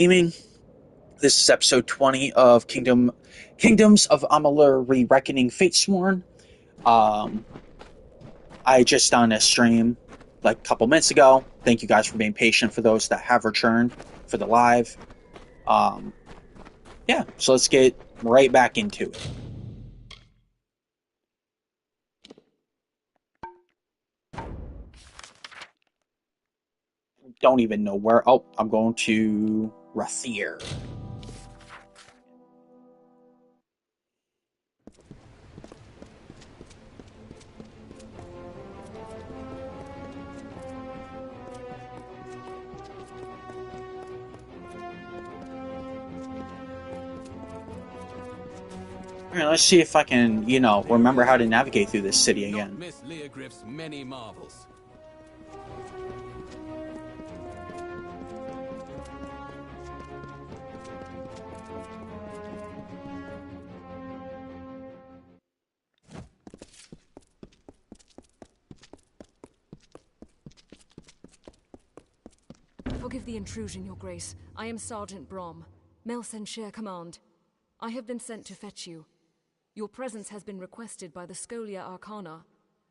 Gaming. This is episode 20 of Kingdoms of Amalur Re-Reckoning Fatesworn. Um, I just done a stream like a couple minutes ago. Thank you guys for being patient for those that have returned for the live. Um, yeah, so let's get right back into it. Don't even know where. Oh, I'm going to Rathir. All right, let's see if I can, remember how to navigate through this city Do not again. miss Leogriff's many marvels. Forgive the intrusion, Your Grace. I am Sergeant Brom, Melsenshire Command. I have been sent to fetch you. Your presence has been requested by the Scholia Arcana.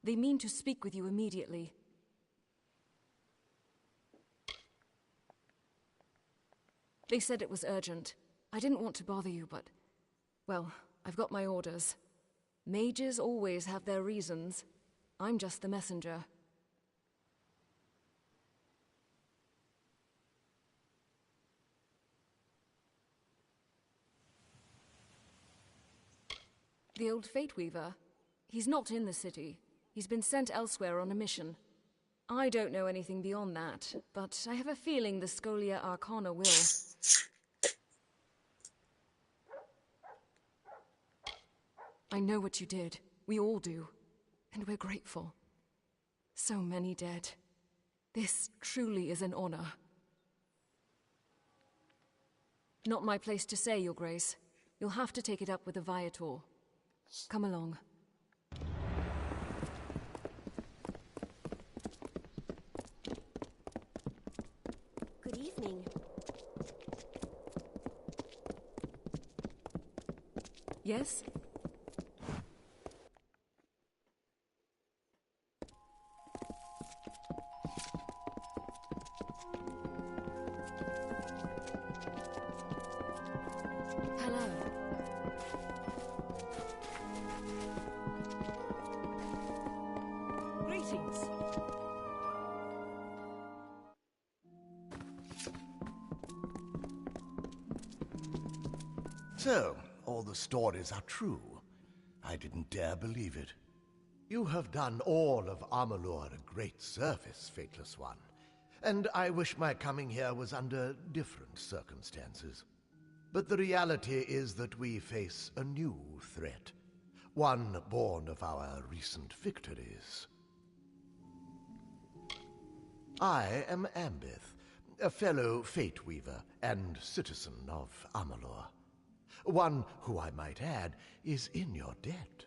They mean to speak with you immediately. They said it was urgent. I didn't want to bother you, but... well, I've got my orders. Mages always have their reasons. I'm just the messenger. The old Fate Weaver? He's not in the city. He's been sent elsewhere on a mission. I don't know anything beyond that, but I have a feeling the Scholia Arcana will. I know what you did. We all do. And we're grateful. So many dead. This truly is an honor. Not my place to say, Your Grace. You'll have to take it up with the Viator. Come along. Good evening. Yes? Hello. Greetings. So, all the stories are true. I didn't dare believe it. You have done all of Amalur a great service, Fateless One. And I wish my coming here was under different circumstances. But the reality is that we face a new threat. One born of our recent victories. I am Ambith, a fellow Fate Weaver and citizen of Amalur. One who, I might add, is in your debt.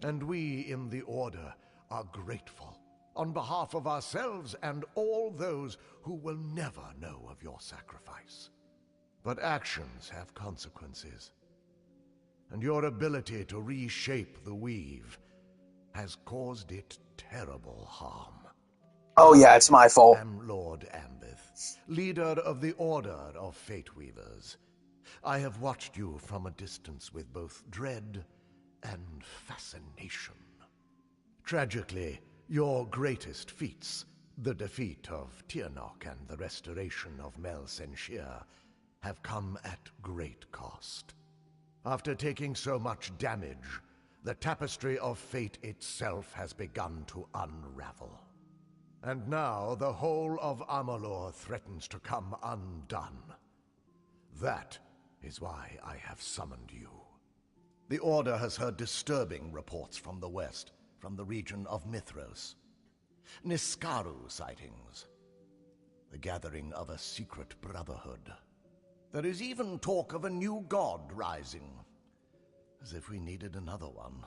And we in the Order are grateful, on behalf of ourselves and all those who will never know of your sacrifice. But actions have consequences, and your ability to reshape the weave has caused it terrible harm. Oh yeah, it's my fault. I am Lord Ambith, leader of the Order of Fate Weavers. I have watched you from a distance with both dread and fascination. Tragically, your greatest feats, the defeat of Tirnoch and the restoration of Melsenshire, have come at great cost. After taking so much damage, the tapestry of fate itself has begun to unravel. And now the whole of Amalur threatens to come undone. That is why I have summoned you. The Order has heard disturbing reports from the west, from the region of Mithros. Niskaru sightings. The gathering of a secret brotherhood. There is even talk of a new god rising. As if we needed another one.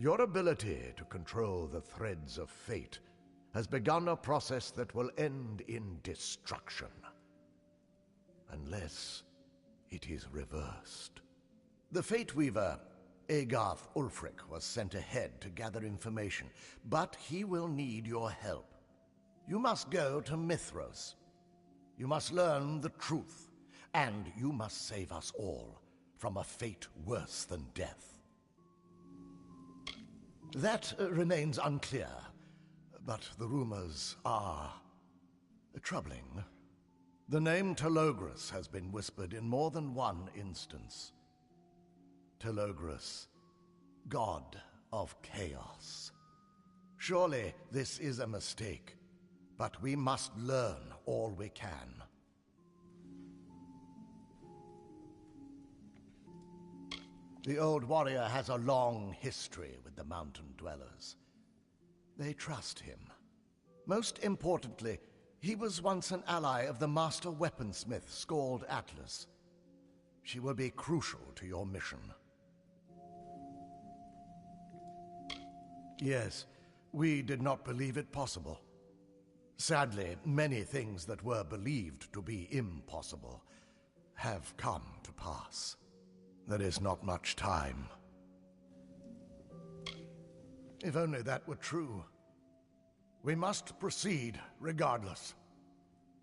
Your ability to control the threads of fate has begun a process that will end in destruction. Unless it is reversed. The Fate Weaver, Agarth Ulfric, was sent ahead to gather information, but he will need your help. You must go to Mithros. You must learn the truth, and you must save us all from a fate worse than death. That remains unclear, but the rumors are troubling. The name Telogris has been whispered in more than one instance. Telogris, god of chaos. Surely this is a mistake, but we must learn all we can. The old warrior has a long history with the mountain dwellers. They trust him. Most importantly, he was once an ally of the master weaponsmith Scald Atlas. She will be crucial to your mission. Yes, we did not believe it possible. Sadly, many things that were believed to be impossible have come to pass. There is not much time. If only that were true. We must proceed regardless.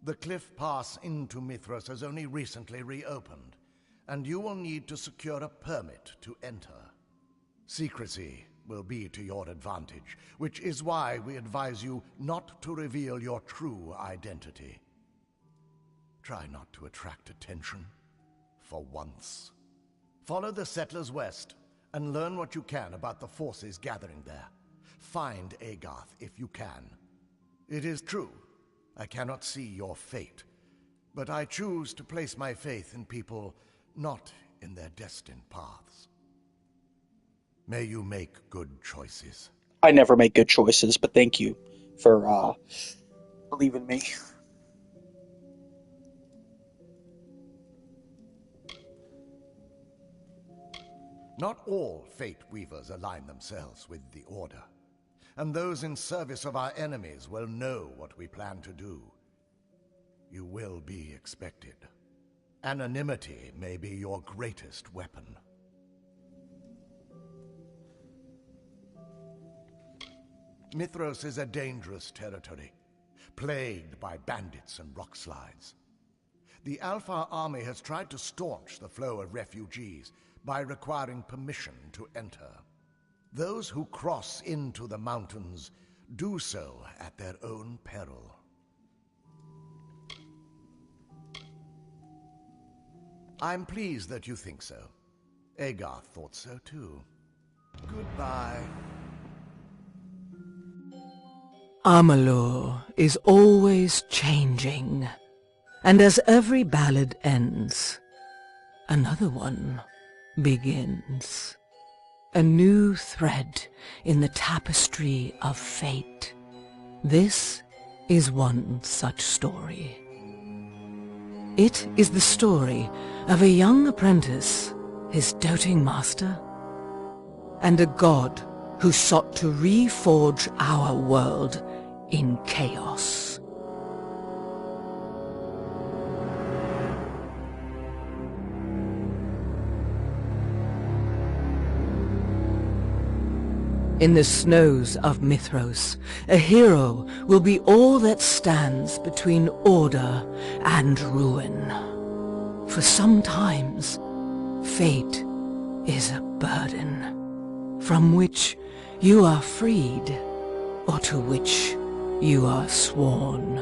The cliff pass into Mithros has only recently reopened, and you will need to secure a permit to enter. Secrecy will be to your advantage, which is why we advise you not to reveal your true identity. Try not to attract attention, for once. Follow the settlers west, and learn what you can about the forces gathering there. Find Agarth if you can. It is true, I cannot see your fate, but I choose to place my faith in people not in their destined paths. May you make good choices. I never make good choices, but thank you for believing me. Not all Fate Weavers align themselves with the Order, and those in service of our enemies will know what we plan to do. You will be expected. Anonymity may be your greatest weapon. Mithros is a dangerous territory, plagued by bandits and rock slides. The Alpha army has tried to staunch the flow of refugees by requiring permission to enter. Those who cross into the mountains do so at their own peril. I'm pleased that you think so. Agarth thought so too. Goodbye. Amalur is always changing, and as every ballad ends, another one begins. A new thread in the tapestry of fate. This is one such story. It is the story of a young apprentice, his doting master, and a god who sought to reforge our world in chaos. In the snows of Mithros, a hero will be all that stands between order and ruin. For sometimes, fate is a burden, from which you are freed, or to which you are sworn.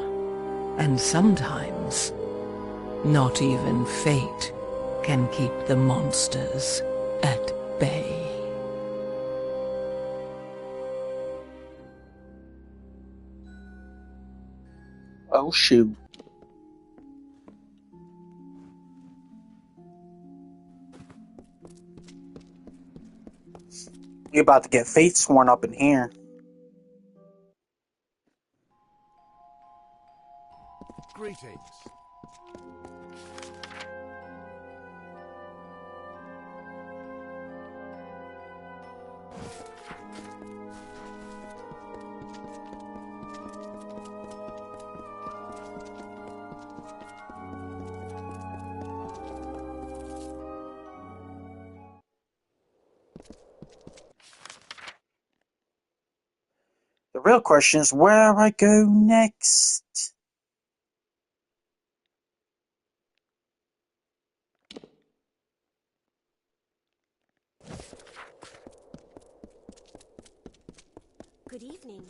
And sometimes, not even fate can keep the monsters at bay. Oh, shoot. We about to get Faith sworn up in here. Greetings. real question is where I go next. Good evening.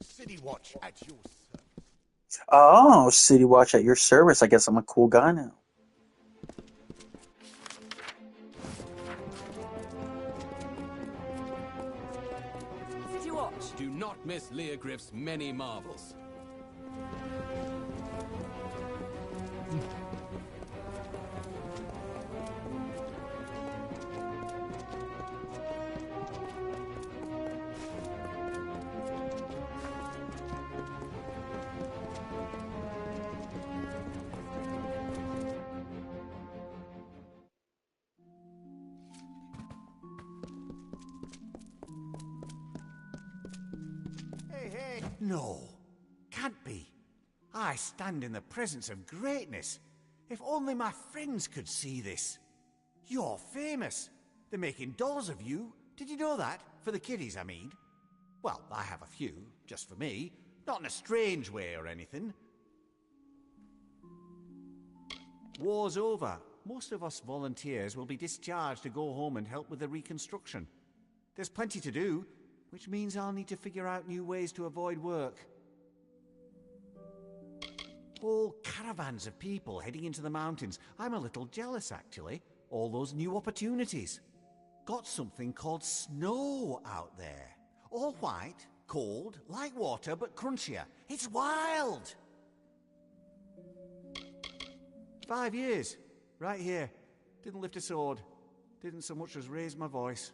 City Watch at your service. Oh, City Watch at your service. I guess I'm a cool guy now. City Watch. Do not miss Leogriff's many marvels. Hey! No, can't be. I stand in the presence of greatness. If only my friends could see this. You're famous. They're making dolls of you. Did you know that? For the kiddies, I mean. Well, I have a few, just for me. Not in a strange way or anything. War's over. Most of us volunteers will be discharged to go home and help with the reconstruction. There's plenty to do, which means I'll need to figure out new ways to avoid work. Whole caravans of people heading into the mountains. I'm a little jealous, actually. All those new opportunities. Got something called snow out there. All white, cold, like water, but crunchier. It's wild! 5 years. Right here. Didn't lift a sword. Didn't so much as raise my voice.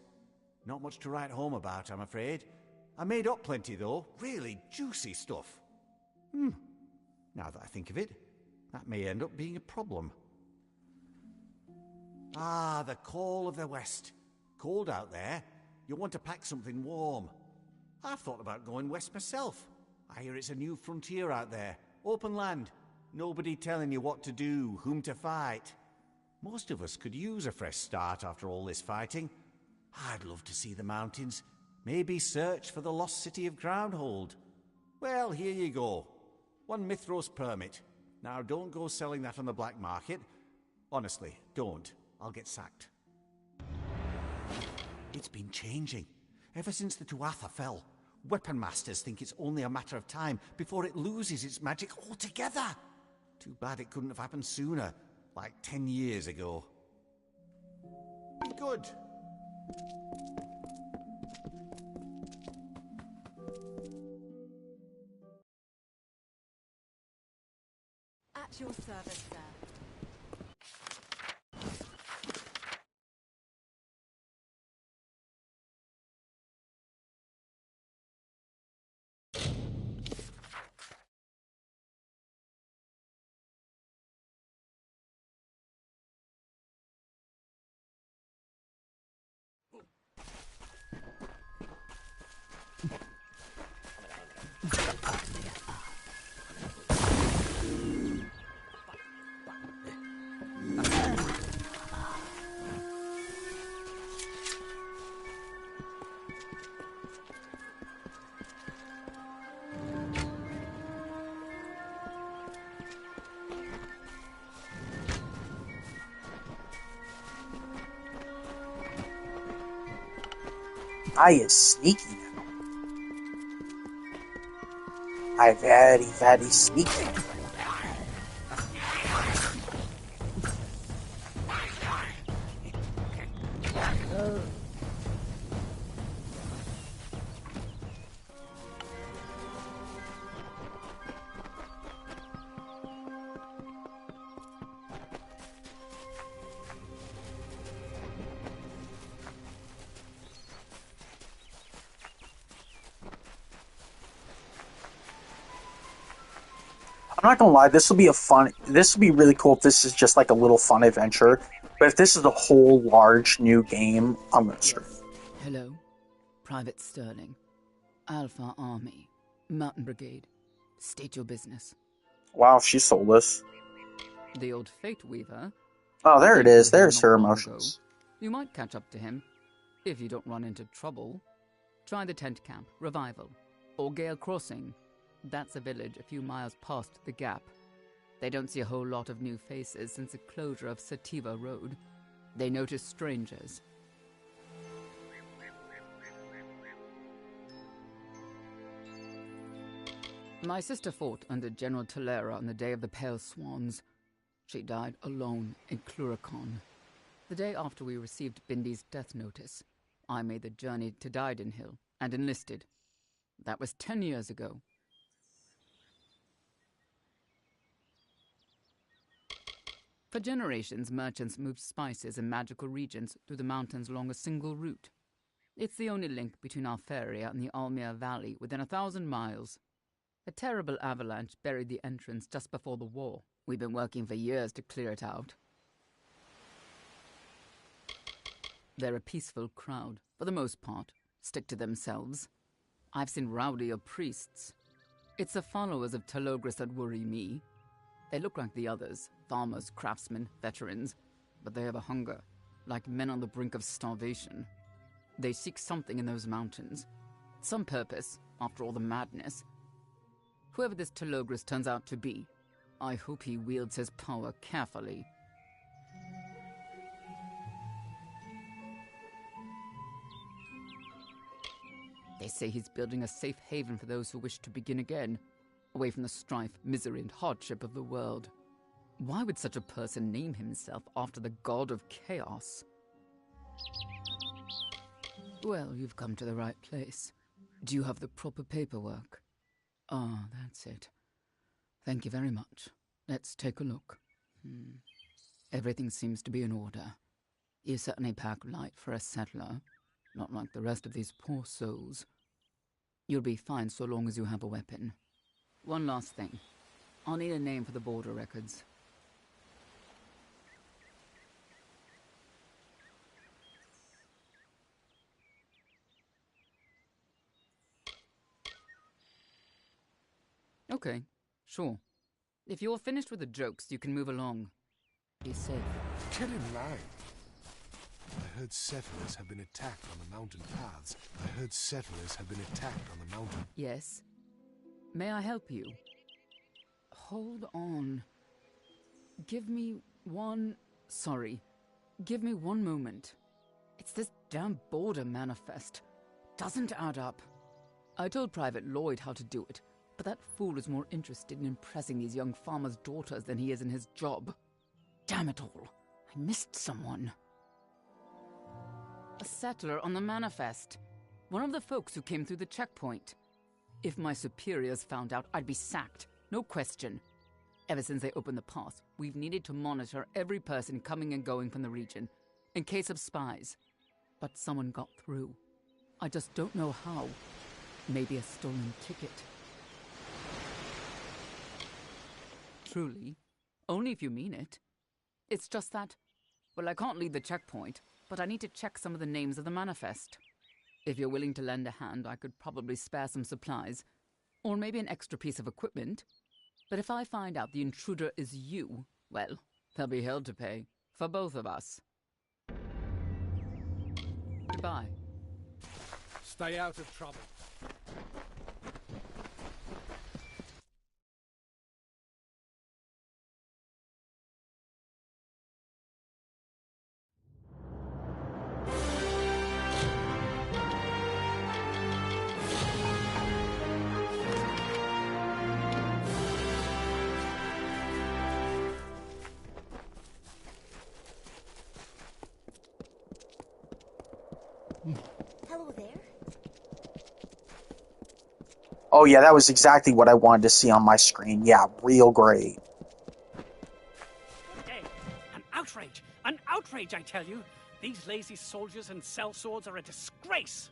Not much to write home about, I'm afraid. I made up plenty, though. Really juicy stuff. Now that I think of it, that may end up being a problem. Ah, the call of the West. Cold out there. You'll want to pack something warm. I've thought about going west myself. I hear it's a new frontier out there. Open land. Nobody telling you what to do, whom to fight. Most of us could use a fresh start after all this fighting. I'd love to see the mountains. Maybe search for the lost city of Groundhold. Well, here you go. 1 Mithros permit. Now, don't go selling that on the black market. Honestly, don't. I'll get sacked. It's been changing. Ever since the Tuatha fell, weapon masters think it's only a matter of time before it loses its magic altogether. Too bad it couldn't have happened sooner, like 10 years ago. Be good. At your service, sir. I is sneaky now. I very, very sneaky. I'm not gonna lie, this will be really cool if this is just like a little fun adventure. But if this is a whole large new game, I'm gonna stream. Hello, Private Sterling. Alpha Army, Mountain Brigade. State your business. Wow, she sold us. The old Fate Weaver? Oh, there it Came is. through here There's not her long emotions. ago. You might catch up to him, if you don't run into trouble. Try the tent camp, Revival, or Gale Crossing. That's a village a few miles past the Gap. They don't see a whole lot of new faces since the closure of Sativa Road. They notice strangers. My sister fought under General Tolera on the Day of the Pale Swans. She died alone in Cluracon. The day after we received Bindi's death notice, I made the journey to Didenhill and enlisted. That was 10 years ago. For generations, merchants moved spices and magical regions through the mountains along a single route. It's the only link between Alferia and the Almir Valley within 1,000 miles. A terrible avalanche buried the entrance just before the war. We've been working for years to clear it out. They're a peaceful crowd, for the most part, stick to themselves. I've seen rowdier priests. It's the followers of Telogris that worry me. They look like the others, farmers, craftsmen, veterans, but they have a hunger, like men on the brink of starvation. They seek something in those mountains, some purpose, after all the madness. Whoever this Telogris turns out to be, I hope he wields his power carefully. They say he's building a safe haven for those who wish to begin again, away from the strife, misery, and hardship of the world. Why would such a person name himself after the god of chaos? Well, you've come to the right place. Do you have the proper paperwork? Ah, that's it. Thank you very much. Let's take a look. Everything seems to be in order. You certainly pack light for a settler. Not like the rest of these poor souls. You'll be fine so long as you have a weapon. One last thing. I'll need a name for the border records. Okay, sure. If you're finished with the jokes, you can move along. Be safe. Tell him lying. I heard settlers have been attacked on the mountain paths. Yes? May I help you? Hold on. Give me one moment. It's this damn border manifest. Doesn't add up. I told Private Lloyd how to do it, but that fool is more interested in impressing these young farmers' daughters than he is in his job. Damn it all. I missed someone. A settler on the manifest. One of the folks who came through the checkpoint. If my superiors found out, I'd be sacked. No question. Ever since they opened the pass, we've needed to monitor every person coming and going from the region, in case of spies. But someone got through. I just don't know how. Maybe a stolen ticket. Truly. Only if you mean it. It's just that, well, I can't leave the checkpoint, but I need to check some of the names of the manifest. If you're willing to lend a hand, I could probably spare some supplies, or maybe an extra piece of equipment. But if I find out the intruder is you, well, there'll be hell to pay, for both of us. Goodbye. Stay out of trouble. Hello there. Oh yeah, that was exactly what I wanted to see on my screen. Yeah, real great. Day. An outrage! An outrage, I tell you! These lazy soldiers and sellswords are a disgrace!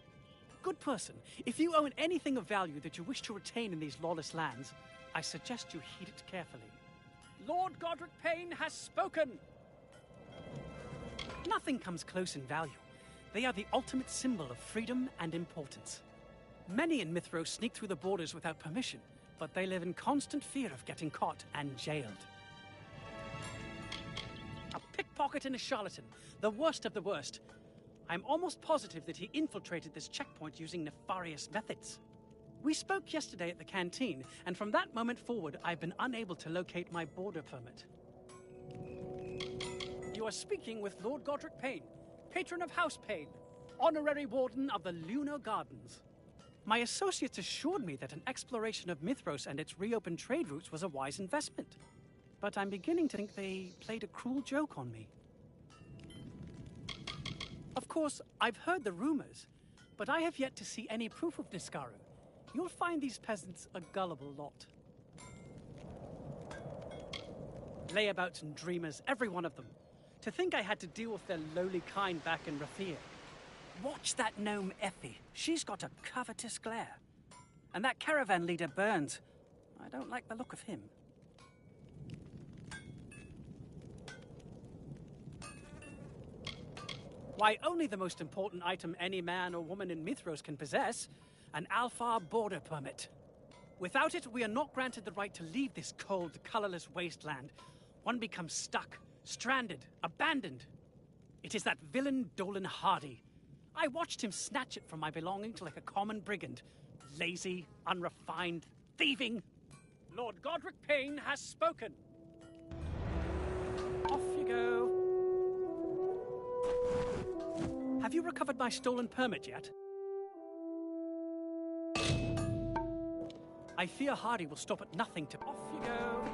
Good person, if you own anything of value that you wish to retain in these lawless lands, I suggest you heed it carefully. Lord Godric Payne has spoken! Nothing comes close in value. They are the ultimate symbol of freedom and importance. Many in Mithros sneak through the borders without permission, but they live in constant fear of getting caught and jailed. A pickpocket pickpocket and a charlatan. The worst of the worst. I'm almost positive that he infiltrated this checkpoint using nefarious methods. We spoke yesterday at the canteen, and from that moment forward, I've been unable to locate my border permit. You are speaking with Lord Godric Payne, patron of House Payne, honorary warden of the Lunar Gardens. My associates assured me that an exploration of Mithros and its reopened trade routes was a wise investment. But I'm beginning to think they played a cruel joke on me. Of course, I've heard the rumors, but I have yet to see any proof of Niskaru. You'll find these peasants a gullible lot. Layabouts and dreamers, every one of them. To think I had to deal with their lowly kind back in Rathir. Watch that gnome Effie. She's got a covetous glare. And that caravan leader Burns. I don't like the look of him. Why, only the most important item any man or woman in Mithros can possess, an Alfar border permit. Without it, we are not granted the right to leave this cold, colorless wasteland. One becomes stuck, stranded, abandoned. It is that villain Dolan Hardy. I watched him snatch it from my belongings like a common brigand. Lazy, unrefined, thieving. Lord Godric Payne has spoken. Off you go. Have you recovered my stolen permit yet? I fear Hardy will stop at nothing to... Off you go.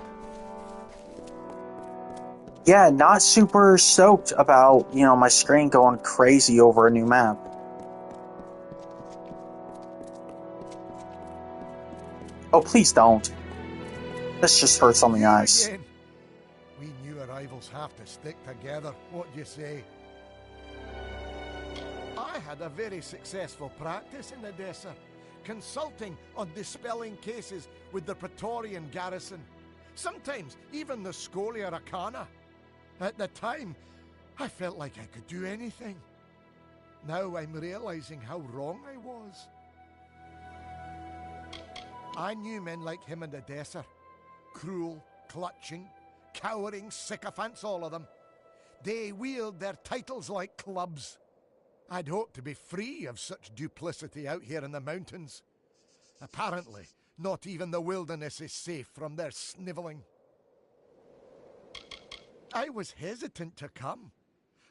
Yeah, not super stoked about, my screen going crazy over a new map. Oh, please don't. This just hurts on the eyes. Again. We new arrivals have to stick together. What do you say? I had a very successful practice in Edessa, consulting on dispelling cases with the Praetorian garrison, sometimes even the Scholia Arcana. At the time, I felt like I could do anything. Now I'm realizing how wrong I was. I knew men like him in Edessa. Cruel, clutching, cowering sycophants, all of them. They wield their titles like clubs. I'd hoped to be free of such duplicity out here in the mountains. Apparently, not even the wilderness is safe from their snivelling. I was hesitant to come.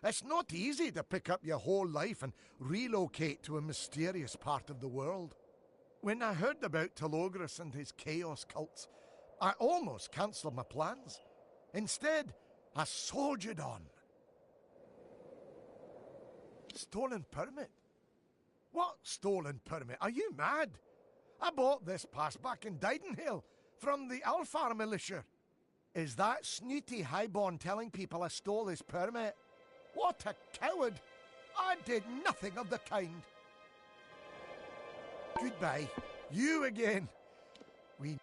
It's not easy to pick up your whole life and relocate to a mysterious part of the world. When I heard about Telogris and his chaos cults, I almost cancelled my plans. Instead, I soldiered on. Stolen permit? What stolen permit? Are you mad? I bought this pass back in Didenhill from the Alfar militia. Is that snooty highborn telling people I stole his permit? What a coward! I did nothing of the kind. Goodbye. You again. We...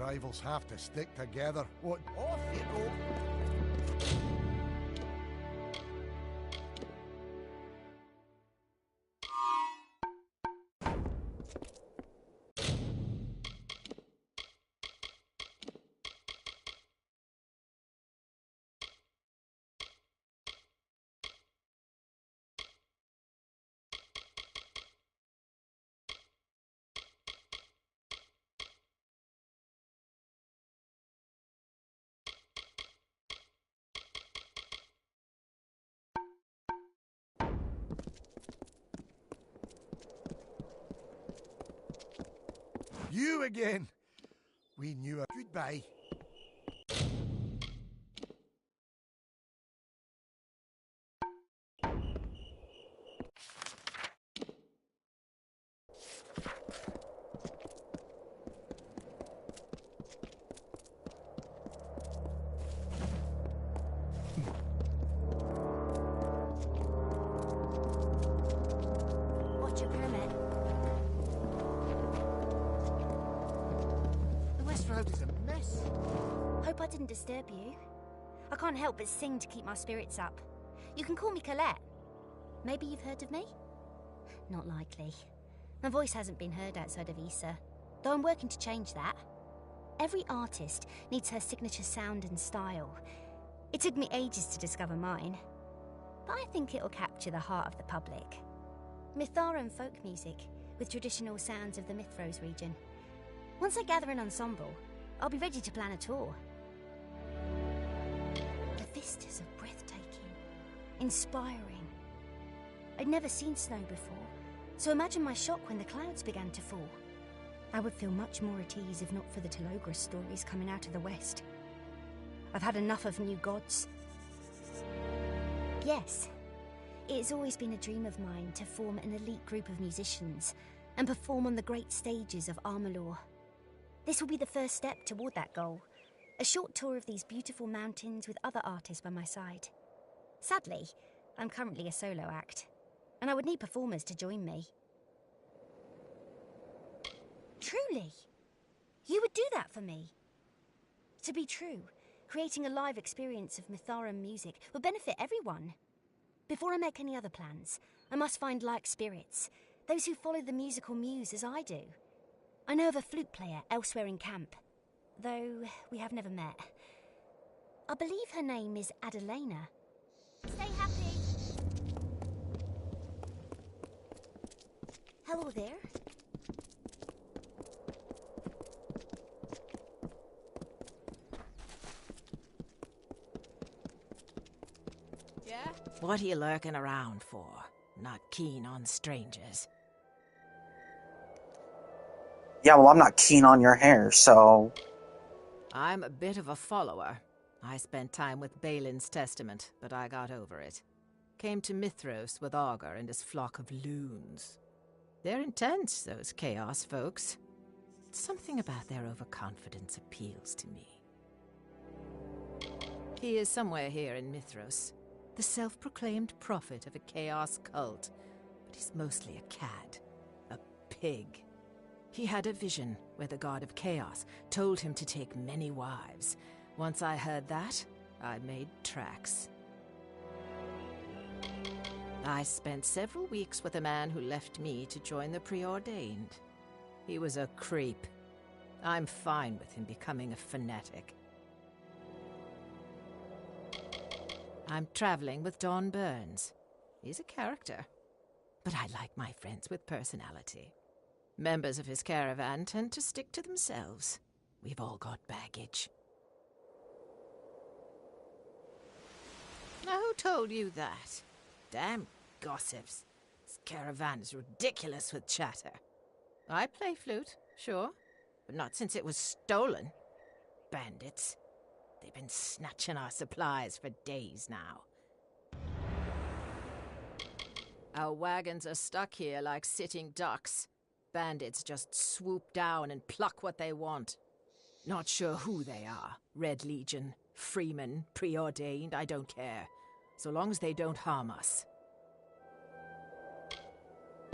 rivals have to stick together. What? Off you go! You again! We knew a goodbye. What's your permit? The West Road is a mess. Hope I didn't disturb you. I can't help but sing to keep my spirits up. You can call me Colette. Maybe you've heard of me? Not likely. My voice hasn't been heard outside of Issa, though I'm working to change that. Every artist needs her signature sound and style. It took me ages to discover mine, but I think it'll capture the heart of the public. Mitharan folk music, with traditional sounds of the Mithros region. Once I gather an ensemble, I'll be ready to plan a tour. The vistas are breathtaking, inspiring. I'd never seen snow before, so imagine my shock when the clouds began to fall. I would feel much more at ease if not for the Telogris stories coming out of the west. I've had enough of new gods. Yes, it has always been a dream of mine to form an elite group of musicians and perform on the great stages of Amalur. This will be the first step toward that goal, a short tour of these beautiful mountains with other artists by my side. Sadly, I'm currently a solo act, and I would need performers to join me. Truly? You would do that for me? To be true, creating a live experience of Mitharan music would benefit everyone. Before I make any other plans, I must find like spirits, those who follow the musical muse as I do. I know of a flute player elsewhere in camp, though we have never met. I believe her name is Adelena. Stay happy! Hello there. Yeah? What are you lurking around for? Not keen on strangers. Yeah, well, I'm not keen on your hair, so... I'm a bit of a follower. I spent time with Balin's testament, but I got over it. Came to Mithros with Augur and his flock of loons. They're intense, those Chaos folks. Something about their overconfidence appeals to me. He is somewhere here in Mithros, the self-proclaimed prophet of a Chaos cult, but he's mostly a cad, a pig. He had a vision where the god of Chaos told him to take many wives. Once I heard that, I made tracks. I spent several weeks with a man who left me to join the preordained. He was a creep. I'm fine with him becoming a fanatic. I'm traveling with Don Burns. He's a character, but I like my friends with personality. Members of his caravan tend to stick to themselves. We've all got baggage. Now, who told you that? Damn gossips. This caravan is ridiculous with chatter. I play flute, sure, but not since it was stolen. Bandits. They've been snatching our supplies for days now. Our wagons are stuck here like sitting ducks. Bandits just swoop down and pluck what they want. Not sure who they are. Red Legion, Freeman, preordained, I don't care. So long as they don't harm us.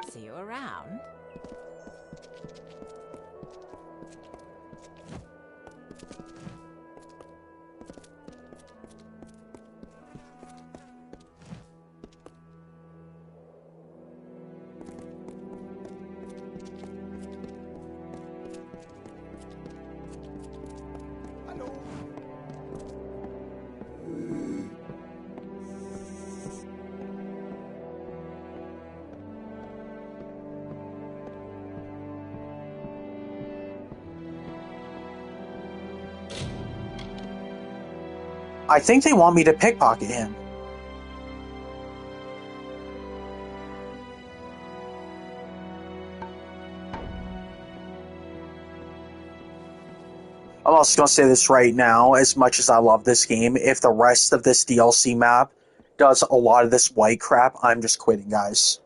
See you around. I think they want me to pickpocket him. I'm also going to say this right now, as much as I love this game, if the rest of this DLC map does a lot of this white crap, I'm just quitting, guys.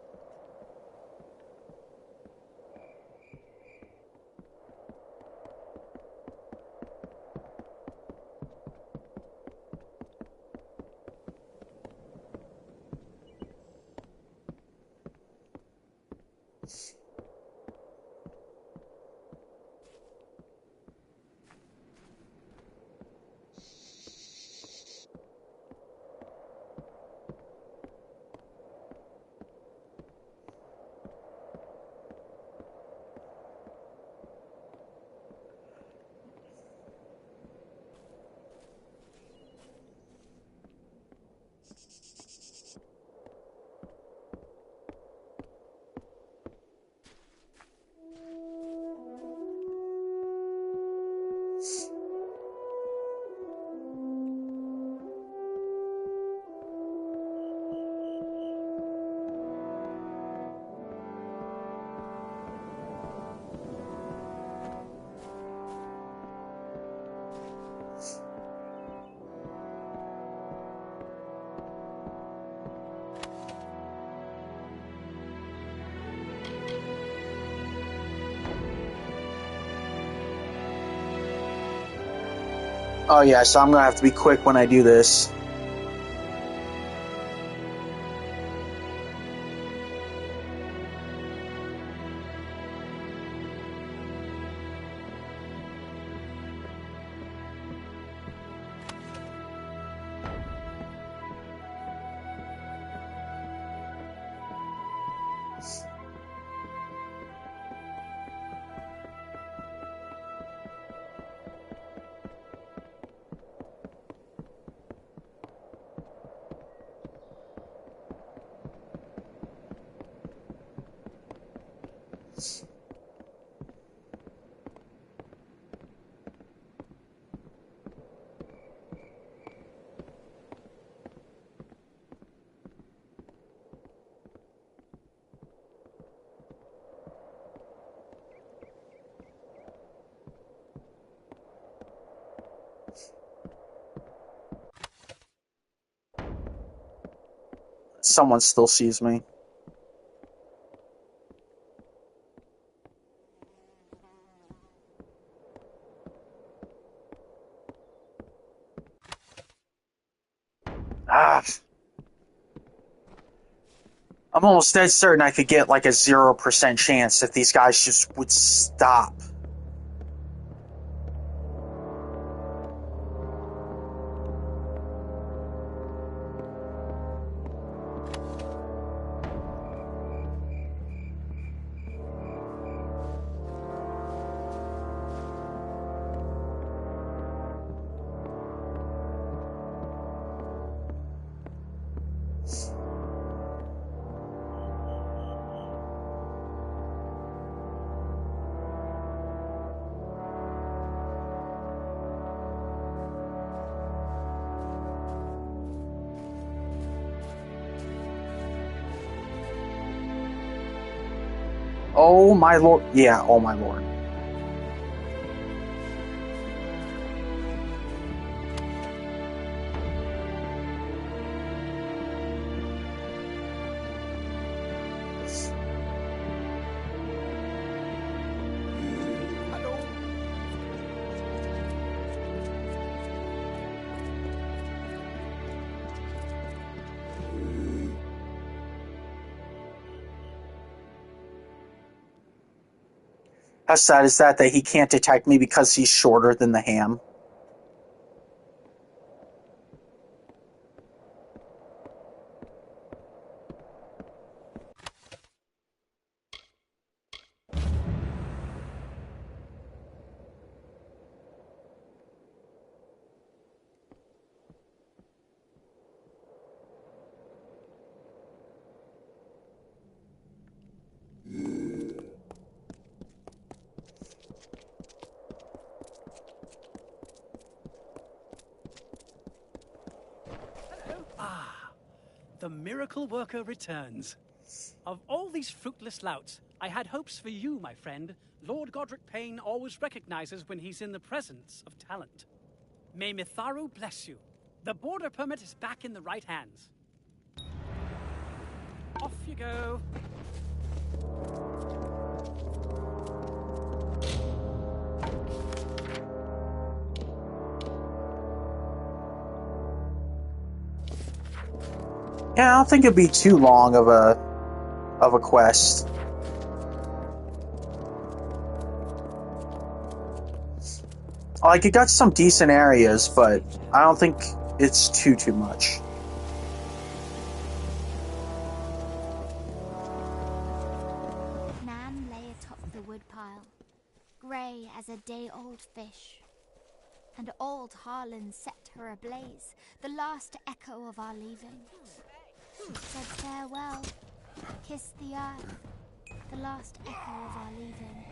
Oh yeah, so I'm going to have to be quick when I do this. Someone still sees me. Ah. I'm almost dead certain I could get like a 0% chance if these guys just would stop. Oh my lord. Yeah, oh my lord. How sad is that he can't detect me because he's shorter than the ham? the miracle worker returns. Of all these fruitless louts, I had hopes for you, my friend. Lord Godric Payne always recognizes when he's in the presence of talent. May Mitharu bless you. The border permit is back in the right hands. Off you go. Yeah, I don't think it'd be too long of a quest. Like, it got some decent areas, but I don't think it's too much. Nan lay atop the woodpile, grey as a day-old fish. And old Harlan set her ablaze, the last echo of our leaving. Said farewell, kissed the earth, the last echo of our leaving.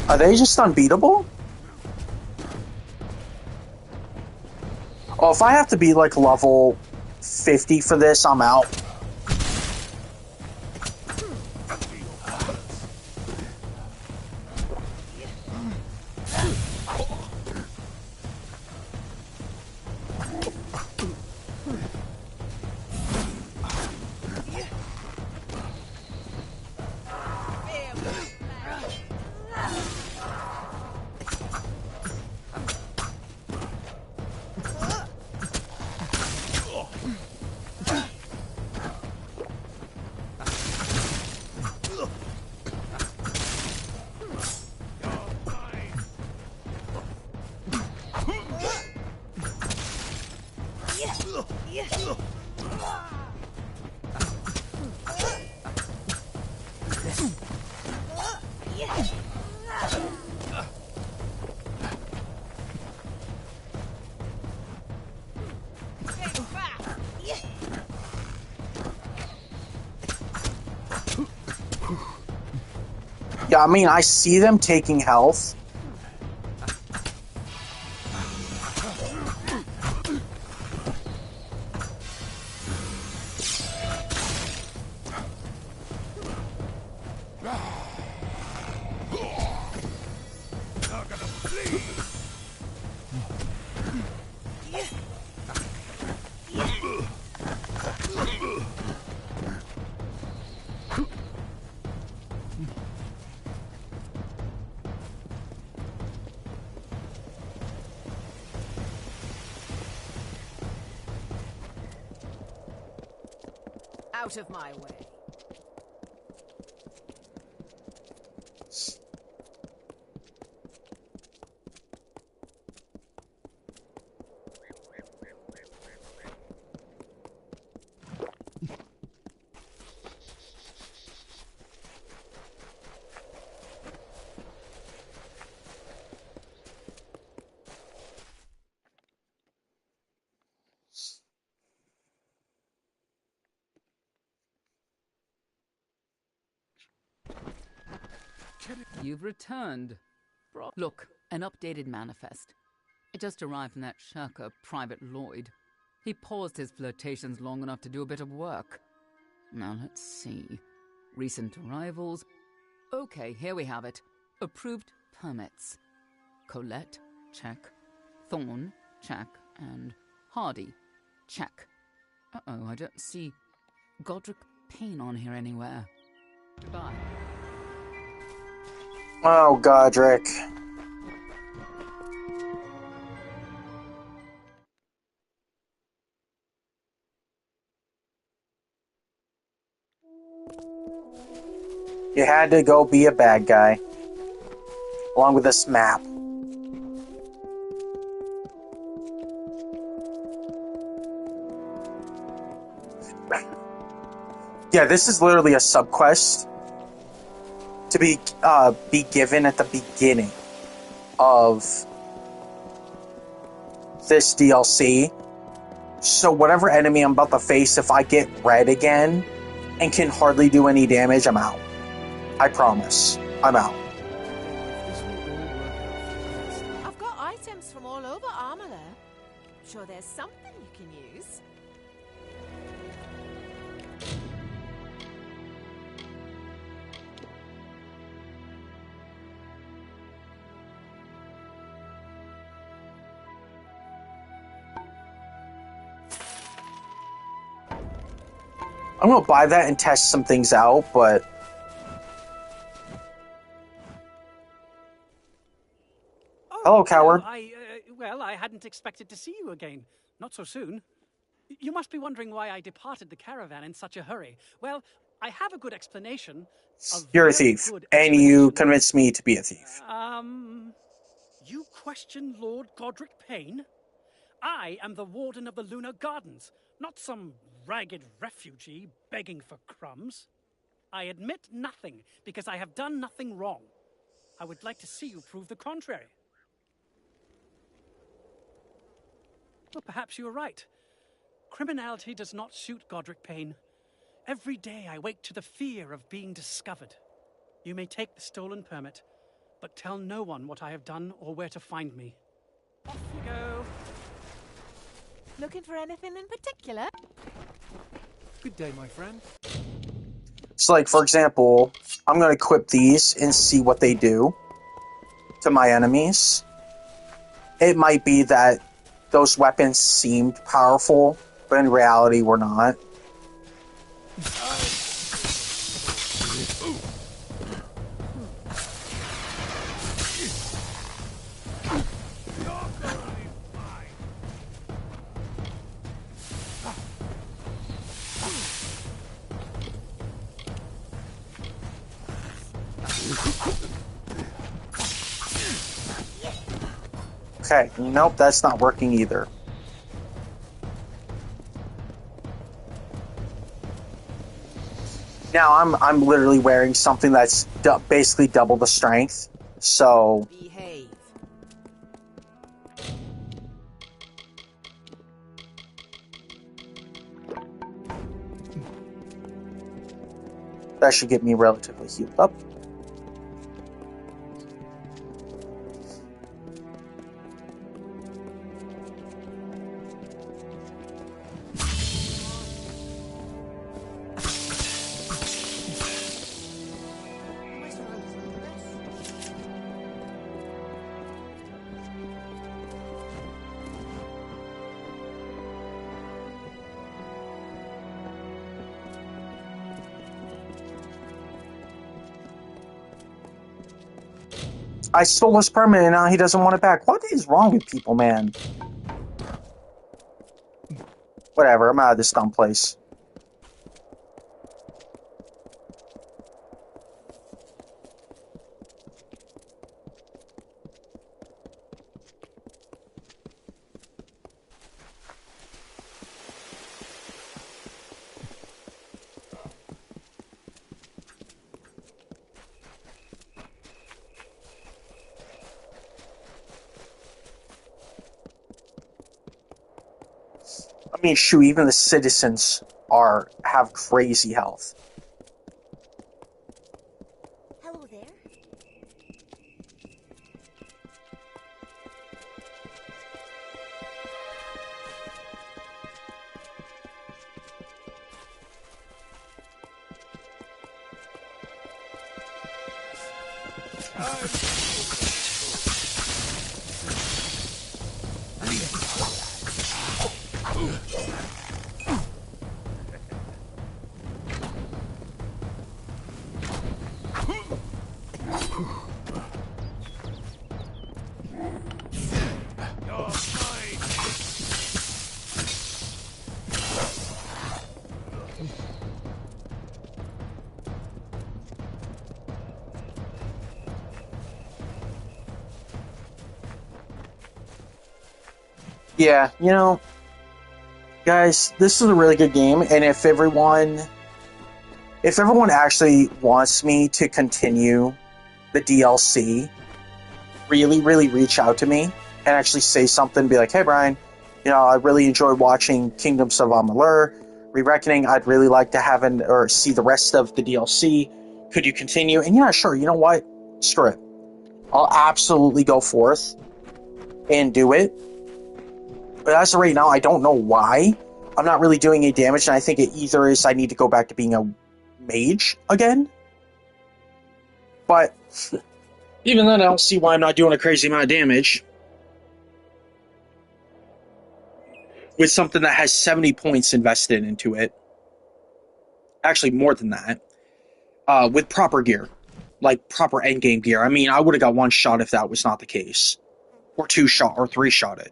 Are they just unbeatable? Oh, if I have to be like level 50 for this, I'm out. Yeah, I mean, I see them taking health. Out of my way. You've returned. Look, an updated manifest. It just arrived from that shirker, Private Lloyd. He paused his flirtations long enough to do a bit of work. Now let's see. Recent arrivals. Okay, here we have it. Approved permits. Colette, check. Thorn, check. And Hardy, check. Uh-oh, I don't see Godric Payne on here anywhere. Goodbye. Oh, Godric. You had to go be a bad guy. Along with this map. Yeah, this is literally a sub-quest to be given at the beginning of this DLC. So whatever enemy I'm about to face, if I get red again and can hardly do any damage, I'm out. I promise. I'm out. I've got items from all over Amalur. I'm sure there's something you can use. I'm gonna buy that and test some things out, but hello, coward. Well, I hadn't expected to see you again. Not so soon. You must be wondering why I departed the caravan in such a hurry. Well, I have a good explanation. You're a thief, and you convinced me to be a thief. You question Lord Godric Payne? I am the warden of the Lunar Gardens, not some ragged refugee begging for crumbs. I admit nothing, because I have done nothing wrong. I would like to see you prove the contrary. Well, perhaps you are right. Criminality does not suit Godric Payne. Every day I wake to the fear of being discovered. You may take the stolen permit, but tell no one what I have done or where to find me. Off you go. Looking for anything in particular? Good day, my friend. So, like, for example, I'm going to equip these and see what they do to my enemies. It might be that those weapons seemed powerful, but in reality were not. Okay, nope, that's not working either. Now I'm literally wearing something that's basically double the strength, so Behave. that should get me relatively healed up. I stole his permit and now he doesn't want it back. What is wrong with people, man? Whatever, I'm out of this dumb place. I mean, shoot, even the citizens have crazy health. Hello there. Yeah, you know, Guys, this is a really good game, and if everyone actually wants me to continue the DLC, really, really reach out to me and actually say something, be like, hey, Brian, I really enjoyed watching Kingdoms of Amalur, Re-Reckoning. I'd really like to see the rest of the DLC. Could you continue? And yeah, sure, you know what? Screw it. I'll absolutely go forth and do it. But as of right now, I don't know why I'm not really doing any damage, and I think it either is I need to go back to being a mage again. But even then, I don't see why I'm not doing a crazy amount of damage with something that has 70 points invested into it. Actually, more than that. With proper gear. Like, proper endgame gear. I mean, I would have got one shot if that was not the case. Or 2-shot, or 3-shotted,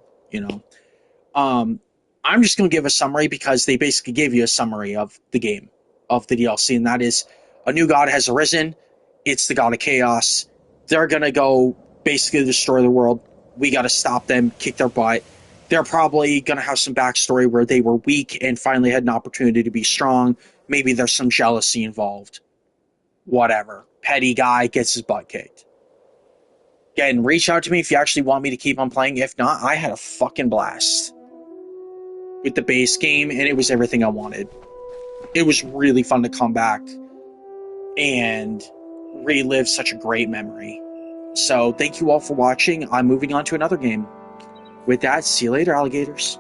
I'm just going to give a summary because they basically gave you a summary of the game, of the DLC, and that is a new god has arisen. It's the god of chaos. They're going to go basically destroy the world. We got to stop them, kick their butt. They're probably going to have some backstory where they were weak and finally had an opportunity to be strong. Maybe there's some jealousy involved. Whatever. Petty guy gets his butt kicked. Again, reach out to me if you actually want me to keep on playing. If not, I had a fucking blast with the base game, and it was everything I wanted. It was really fun to come back and relive such a great memory. So, thank you all for watching. I'm moving on to another game. With that, see you later, alligators.